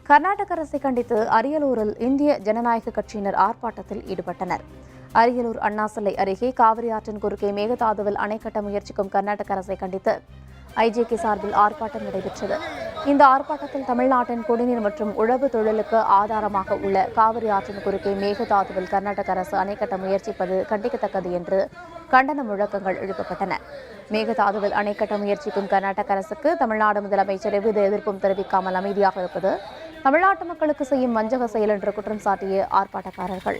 கர்நாடக அரசை கண்டித்து அரியலூரில் இந்திய ஜனநாயக கட்சியினர் ஆர்ப்பாட்டத்தில் ஈடுபட்டனர். அரியலூர் அண்ணா சிலை அருகே காவிரி ஆற்றின் குறுக்கே மேகதாதுவில் அணை கட்ட முயற்சிக்கும் கர்நாடக அரசை கண்டித்து ஐஜேகே சார்பில் ஆர்ப்பாட்டம் நடைபெற்றது. இந்த ஆர்ப்பாட்டத்தில் தமிழ்நாட்டின் குடிநீர் மற்றும் உழவு தொழிலுக்கு ஆதாரமாக உள்ள காவிரி ஆற்றின் குறுக்கே மேகதாதுவில் கர்நாடக அரசு அணை கட்ட முயற்சிப்பது கண்டிக்கத்தக்கது என்று கண்டன முழக்கங்கள் எழுப்பப்பட்டன. மேகதாதுவில் அணை கட்ட முயற்சிக்கும் கர்நாடக அரசுக்கு தமிழ்நாடு முதலமைச்சர் எவ்வித எதிர்ப்பும் தெரிவிக்காமல் அமைதியாக இருப்பது தமிழ்நாட்டு மக்களுக்கு செய்யும் வஞ்சக செயல் என்று குற்றம் சாட்டிய ஆர்ப்பாட்டக்காரர்கள்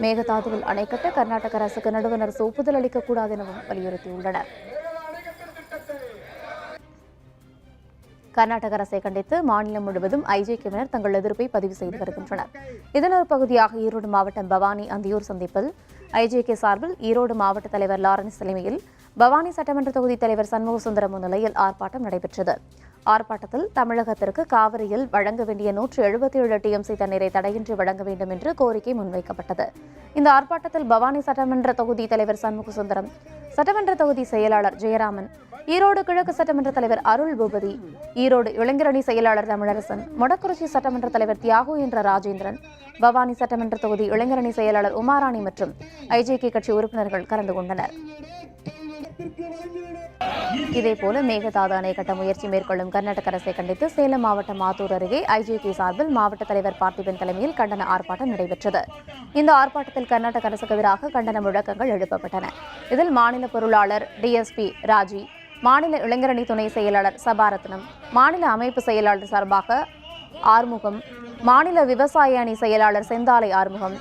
மேகதாதுவில் அணை கட்ட கர்நாடக அரசுக்கு நடுவண் அரசு ஒப்புதல் அளிக்கக்கூடாது எனவும் வலியுறுத்தியுள்ளனர். கர்நாடக அரசை கண்டித்து மாநிலம் முழுவதும் ஐஜேகேவினர் தங்கள் எதிர்ப்பை பதிவு செய்து வருகின்றனர். இதன் ஒரு பகுதியாக ஈரோடு மாவட்டம் பவானி அந்தியூர் சந்திப்பில் ஐஜேகே சார்பில் ஈரோடு மாவட்ட தலைவர் லாரன்ஸ் தலைமையில் பவானி சட்டமன்ற தொகுதி தலைவர் சண்முக சுந்தரம் முன்னிலையில் ஆர்ப்பாட்டம் நடைபெற்றது. ஆர்ப்பாட்டத்தில் தமிழகத்திற்கு காவிரியில் வழங்க வேண்டிய 177 டிஎம்சி தண்ணீரை தடையின்றி வழங்க வேண்டும் என்று கோரிக்கை முன்வைக்கப்பட்டது. இந்த ஆர்ப்பாட்டத்தில் பவானி சட்டமன்ற தொகுதி தலைவர் சண்முக சுந்தரம், சட்டமன்ற தொகுதி செயலாளர் ஜெயராமன், ஈரோடு கிழக்கு சட்டமன்ற தலைவர் அருள் பூபதி, ஈரோடு இளைஞரணி செயலாளர் தமிழரசன், மொடக்குறிச்சி சட்டமன்ற தலைவர் தியாகு என்ற ராஜேந்திரன், பவானி சட்டமன்ற தொகுதி இளைஞரணி செயலாளர் உமாராணி மற்றும் ஐஜேகே கட்சி உறுப்பினர்கள் கலந்து கொண்டனர். இதேபோல மேகதாது அணை கட்ட முயற்சி மேற்கொள்ளும் கர்நாடக அரசை கண்டித்து சேலம் மாவட்டம் மாத்தூர் அருகே ஐஜேகே சார்பில் மாவட்ட தலைவர் பார்த்திபன் தலைமையில் கண்டன ஆர்ப்பாட்டம் நடைபெற்றது. இந்த ஆர்ப்பாட்டத்தில் கர்நாடக அரசுக்கு எதிராக கண்டன முழக்கங்கள் எழுப்பப்பட்டன. இதில் மாநில பொருளாளர் டிஎஸ்பி ராஜி, மாநில இளைஞரணி துணை செயலாளர் சபாரத்னம், மாநில அமைப்பு செயலாளர் சார்பாக ஆறுமுகம், மாநில விவசாய அணி செயலாளர் செந்தாலை ஆறுமுகம்,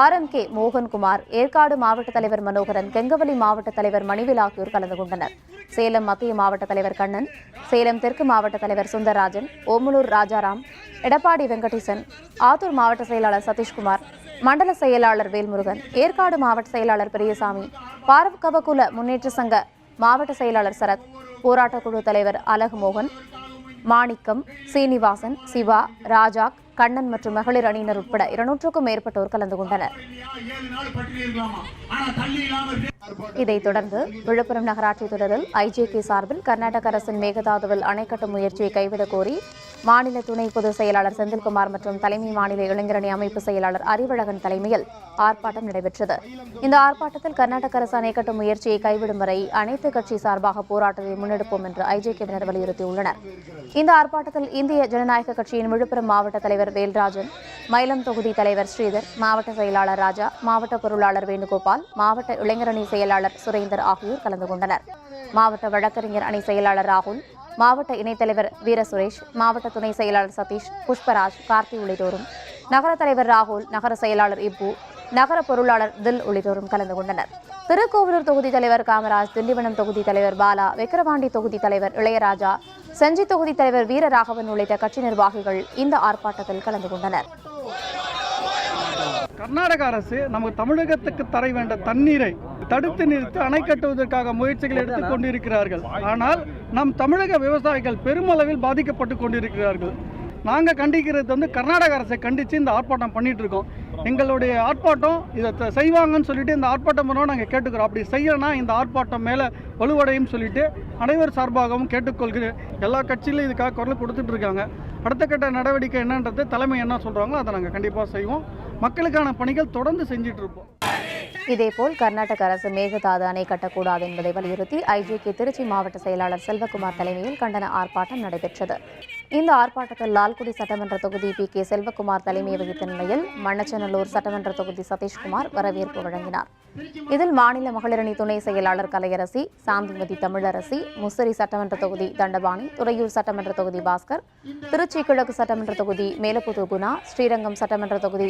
RMK மோகன்குமார், ஏற்காடு மாவட்ட தலைவர் மனோகரன், கெங்கவலி மாவட்ட தலைவர் மணிவேல் ஆகியோர் கலந்து கொண்டனர். சேலம் மத்திய மாவட்ட தலைவர் கண்ணன், சேலம் தெற்கு மாவட்ட தலைவர் சுந்தரராஜன், ஓமலூர் ராஜாராம், எடப்பாடி வெங்கடேசன், ஆத்தூர் மாவட்ட செயலாளர் சதீஷ்குமார், மண்டல செயலாளர் வேல்முருகன், ஏற்காடு மாவட்ட செயலாளர் பெரியசாமி, பாரவகவகுல முன்னேற்ற சங்க மாவட்ட செயலாளர் சரத், போராட்டக்குழு தலைவர் அழகுமோகன், மாணிக்கம், சீனிவாசன், சிவா, ராஜா, கண்ணன் மற்றும் மகளிர் அணியினர் உட்பட 200க்கும் மேற்பட்டோர் கலந்து கொண்டனர். இதைத் தொடர்ந்து விழுப்புரம் நகராட்சி தொடரில் ஐஜேகே சார்பில் கர்நாடக அரசின் மேகதாதுவில் அணை கட்டும் முயற்சியை கைவிடக் கோரி மாநில துணை பொதுச் செயலாளர் செந்தில்குமார் மற்றும் தலைமை மாநில இளைஞரணி அமைப்பு செயலாளர் அறிவழகன் தலைமையில் ஆர்ப்பாட்டம் நடைபெற்றது. இந்த ஆர்ப்பாட்டத்தில் கர்நாடக அரசு அணை கட்டும் முயற்சியை கைவிடும் வரை அனைத்து கட்சி சார்பாக போராட்டத்தை முன்னெடுப்போம் என்று ஐஜேகேவினர் வலியுறுத்தியுள்ளனர். இந்த ஆர்ப்பாட்டத்தில் இந்திய ஜனநாயக கட்சியின் விழுப்புரம் மாவட்ட தலைவர் வேல்ராஜன், மயிலம் தொகுதி தலைவர் ஸ்ரீதர், மாவட்ட செயலாளர் ராஜா, மாவட்ட பொருளாளர் வேணுகோபால், மாவட்ட இளைஞரணி செயலாளர் சுரேந்தர் ஆகியோர் கலந்து கொண்டனர். மாவட்ட வழக்கறிஞர் அணி செயலாளர் ராகுல், மாவட்ட இணைத்தலைவர் வீரசுரேஷ், மாவட்ட துணை செயலாளர் சதீஷ், புஷ்பராஜ், கார்த்தி உள்ளிட்டோரும், நகர தலைவர் ராகுல், நகர செயலாளர் இப்பு, நகர பொருளாளர் தில் உள்ளிட்டோரும் கலந்து கொண்டனர். திருக்கோவிலூர் தொகுதி தலைவர் காமராஜ், திண்டிவனம் தொகுதி தலைவர் பாலா, விக்கிரவாண்டி தொகுதி தலைவர் இளையராஜா, செஞ்சி தொகுதி தலைவர் வீரராகவன் உள்ளிட்ட கட்சி நிர்வாகிகள் இந்த ஆர்ப்பாட்டத்தில் கலந்து கொண்டனர். கர்நாடக அரசு நமக்கு தமிழகத்துக்கு தர வேண்ட தண்ணீரை தடுத்து நிறுத்தி அணை கட்டுவதற்காக முயற்சிகள் எடுத்துக் கொண்டிருக்கிறார்கள். ஆனால் நம் தமிழக விவசாயிகள் பெருமளவில் பாதிக்கப்பட்டு கொண்டிருக்கிறார்கள். நாங்கள் கண்டிக்கிறது கர்நாடக அரசை கண்டித்து இந்த ஆர்ப்பாட்டம் பண்ணிட்டு இருக்கோம். எங்களுடைய ஆர்ப்பாட்டம் இதை செய்வாங்கன்னு சொல்லிட்டு இந்த ஆர்ப்பாட்டம் பண்ணோம் நாங்கள் கேட்டுக்கிறோம். அப்படி செய்யலைன்னா இந்த ஆர்ப்பாட்டம் மேலே வலுவடையும் சொல்லிட்டு அனைவர் சார்பாகவும் கேட்டுக்கொள்கிறேன். எல்லா கட்சியிலும் இதுக்காக குரல் கொடுத்துட்டு இருக்காங்க. அடுத்த கட்ட நடவடிக்கை என்னன்றது தலைமை என்ன சொல்கிறாங்களோ அதை நாங்கள் கண்டிப்பாக செய்வோம். மக்களுக்கான பணிகள் தொடர்ந்து செஞ்சுட்டு இருப்போம். இதேபோல் கர்நாடக அரசு மேகதாது அணை கட்டக்கூடாது என்பதை வலியுறுத்தி ஐஜேகே திருச்சி மாவட்ட செயலாளர் செல்வகுமார் தலைமையில் கண்டன ஆர்ப்பாட்டம் நடைபெற்றது. இந்த ஆர்ப்பாட்டத்தில் லால்குடி சட்டமன்ற தொகுதி PK செல்வகுமார் தலைமை வகித்த நிலையில் மண்ணச்சநல்லூர் சட்டமன்ற தொகுதி சதீஷ்குமார் வரவேற்பு வழங்கினார். இதில் மாநில மகளிரணி துணை செயலாளர் கலையரசி, சாந்திமதி தமிழரசி, முசிறி சட்டமன்ற தொகுதி தண்டபாணி, துறையூர் சட்டமன்ற தொகுதி பாஸ்கர், திருச்சி கிழக்கு சட்டமன்ற தொகுதி மேலப்புதூர் குணா, ஸ்ரீரங்கம் சட்டமன்ற தொகுதி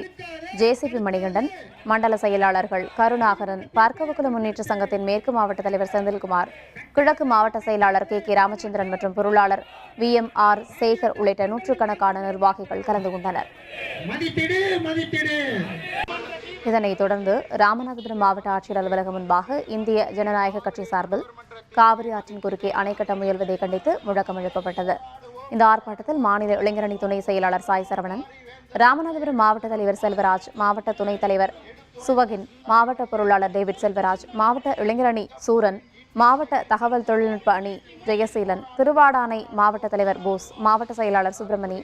JCP மணிகண்டன், மண்டல செயலாளர்கள் கருணாகரன், பார்க்கவகுல முன்னேற்ற சங்கத்தின் மேற்கு மாவட்ட தலைவர் செந்தில்குமார், கிழக்கு மாவட்ட செயலாளர் KK ராமச்சந்திரன் மற்றும் பொருளாளர் VMR சேகர் உள்ளிட்ட நூற்றுக்கணக்கான நிர்வாகிகள் கலந்து கொண்டனர். இதனைத் தொடர்ந்து ராமநாதபுரம் மாவட்ட ஆட்சியர் அலுவலகம் முன்பாக இந்திய ஜனநாயக கட்சி சார்பில் காவிரி ஆற்றின் குறுக்கே அணை கட்ட முயல்வதை கண்டித்து முழக்கம் எழுப்பப்பட்டது. இந்த ஆர்ப்பாட்டத்தில் மாநில இளைஞரணி துணை செயலாளர் சாய் சரவணன், ராமநாதபுரம் மாவட்ட தலைவர் செல்வராஜ், மாவட்ட துணைத் தலைவர் சுவகின், மாவட்ட பொருளாளர் டேவிட் செல்வராஜ், மாவட்ட இளைஞரணி சூரன், மாவட்ட தகவல் தொழில்நுட்ப அணி ஜெயசீலன், திருவாடானை மாவட்ட தலைவர் போஸ், மாவட்ட செயலாளர் சுப்பிரமணி,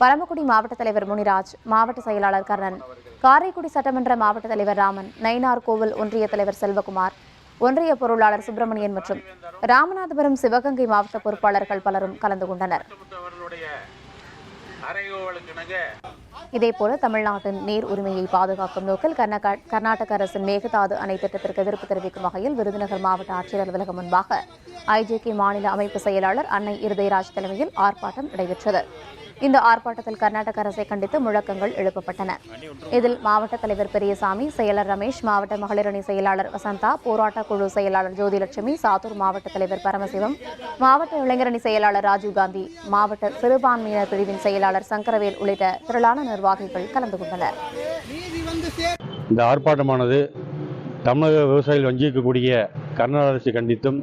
பரமக்குடி மாவட்ட தலைவர் முனிராஜ், மாவட்ட செயலாளர் கர்ணன், காரைக்குடி சட்டமன்ற மாவட்ட தலைவர் ராமன், நயினார் கோவில் ஒன்றிய தலைவர் செல்வகுமார், ஒன்றிய பொருளாளர் சுப்பிரமணியன் மற்றும் ராமநாதபுரம் சிவகங்கை மாவட்ட பொறுப்பாளர்கள் பலரும் கலந்து கொண்டனர். இதேபோல தமிழ்நாட்டின் நீர் உரிமையை பாதுகாக்கும் நோக்கில் கர்நாடக அரசின் மேகதாது அணை திட்டத்திற்கு எதிர்ப்பு தெரிவிக்கும் வகையில் விருதுநகர் மாவட்ட ஆட்சியர் அலுவலகம் முன்பாக ஐஜேகே மாநில அமைப்பு செயலாளர் அன்னை இருதயராஜ் தலைமையில் ஆர்ப்பாட்டம் நடைபெற்றது. இந்த ஆர்ப்பாட்டத்தில் கர்நாடக அரசை கண்டித்து முழக்கங்கள் எழுப்பப்பட்டன. இதில் மாவட்ட தலைவர் பெரியசாமி, செயலர் ரமேஷ், மாவட்ட மகளிரணி செயலாளர் வசந்தா, போராட்ட குழு செயலாளர் ஜோதிலட்சுமி, சாத்தூர் மாவட்ட தலைவர் பரமசிவம், மாவட்ட இளைஞரணி செயலாளர் ராஜீவ்காந்தி, மாவட்ட சிறுபான்மையினர் பிரிவின் செயலாளர் சங்கரவேல் உள்ளிட்ட திரளான நிர்வாகிகள் கலந்து கொண்டனர். இந்த ஆர்ப்பாட்டமானது தமிழக விவசாயிகள் வஞ்சிக்கக்கூடிய கர்நாடக அரசை கண்டித்தும்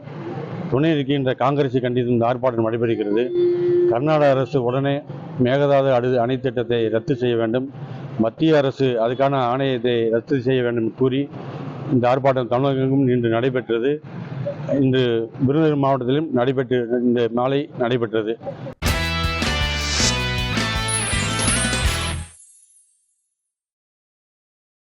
துணை இருக்கின்ற காங்கிரஸை கண்டித்தும் இந்த ஆர்ப்பாட்டம் நடைபெறுகிறது. கர்நாடக அரசு உடனே மேகதாது அணை திட்டத்தை ரத்து செய்ய வேண்டும், மத்திய அரசு அதுக்கான ஆணையத்தை ரத்து செய்ய வேண்டும் கூறி இந்த ஆர்ப்பாட்டம் தமிழகமெங்கும் இன்று நடைபெற்றது. இன்று விருதுநகர் மாவட்டத்திலும் இந்த மாலை நடைபெற்றது.